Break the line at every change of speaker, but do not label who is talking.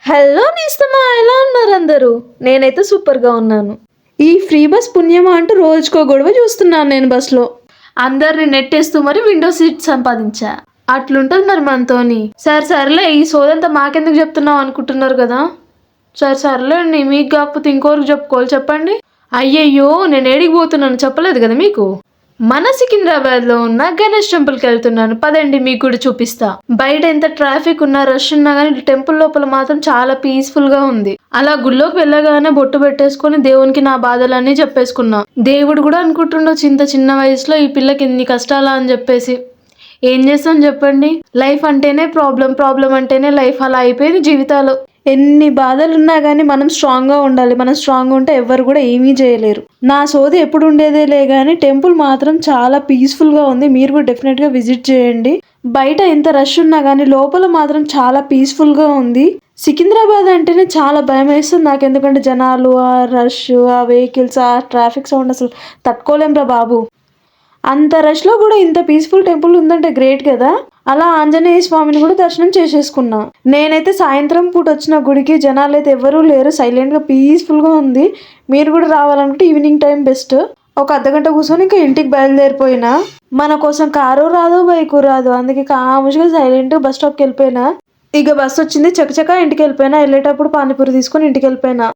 Hello నేస్తమా, ఎలా ఉన్నారు అందరూ? నేనైతే సూపర్గా ఉన్నాను. ఈ ఫ్రీ బస్ పుణ్యమా అంటూ రోజుకో గొడవ చూస్తున్నాను నేను బస్లో. అందరిని నెట్టేస్తూ మరి విండో సీట్ సంపాదించా. అట్లుంటుంది మరి మనతోని. సర్లే, ఈ సోదంతా మాకెందుకు చెప్తున్నావు అనుకుంటున్నారు కదా. సర్లేండి, మీకు కాకపోతే ఇంకోరికి చెప్పుకోవాలి, చెప్పండి. అయ్యయ్యో, నేను ఏడికి పోతున్నాను చెప్పలేదు కదా మీకు. మన సికింద్రాబాద్లో ఉన్న గణేష్ టెంపుల్కి వెళ్తున్నాను, పదండి మీకు కూడా చూపిస్తా. బయట ఎంత ట్రాఫిక్ ఉన్నా, రష్ ఉన్నా కానీ టెంపుల్ లోపల మాత్రం చాలా పీస్ఫుల్గా ఉంది. అలా గుళ్ళోకి వెళ్ళగానే బొట్టు పెట్టేసుకుని దేవునికి నా బాధలన్నీ చెప్పేసుకున్నా. దేవుడు కూడా అనుకుంటుండొచ్చు, ఇంత చిన్న వయసులో ఈ పిల్లకి ఎన్ని కష్టాలా అని చెప్పేసి. ఏం చేస్తాం చెప్పండి, లైఫ్ అంటేనే ప్రాబ్లం అంటేనే లైఫ్, అలా అయిపోయింది జీవితాలు. ఎన్ని బాధలున్నా కానీ మనం స్ట్రాంగ్గా ఉండాలి. మనం స్ట్రాంగ్ ఉంటే ఎవ్వరు కూడా ఏమీ చేయలేరు. నా సోది ఎప్పుడు ఉండేదేలే కానీ టెంపుల్ మాత్రం చాలా పీస్ఫుల్గా ఉంది. మీరు కూడా డెఫినెట్గా విజిట్ చేయండి. బయట ఎంత రష్ ఉన్నా కానీ లోపల మాత్రం చాలా పీస్ఫుల్గా ఉంది. సికింద్రాబాద్ అంటేనే చాలా భయం వేస్తుంది నాకు, ఎందుకంటే జనాలు, ఆ రష్, ఆ వెహికల్స్, ఆ ట్రాఫిక్ సౌండ్ అసలు తట్టుకోలేంరా బాబు. అంత రష్లో కూడా ఇంత పీస్ఫుల్ టెంపుల్ ఉందంటే గ్రేట్ కదా. అలా ఆంజనేయ స్వామిని కూడా దర్శనం చేసేసుకున్నా. నేనైతే సాయంత్రం పూట వచ్చిన గుడికి, జనాలు అయితే ఎవరూ లేరు, సైలెంట్గా పీస్ఫుల్గా ఉంది. మీరు కూడా రావాలంటే ఈవినింగ్ టైం బెస్ట్. ఒక అర్ధగంట కూర్చొని ఇంకా ఇంటికి బయలుదేరిపోయినా. మన కోసం కారు రాదు, బైకు రాదు, అందుకే కాముగా సైలెంట్గా బస్ స్టాప్కి వెళ్ళిపోయినా. ఇక బస్సు వచ్చింది, చకచకా ఇంటికి వెళ్ళిపోయినా. వెళ్ళేటప్పుడు పానీపూరి తీసుకొని ఇంటికి వెళ్ళిపోయినా.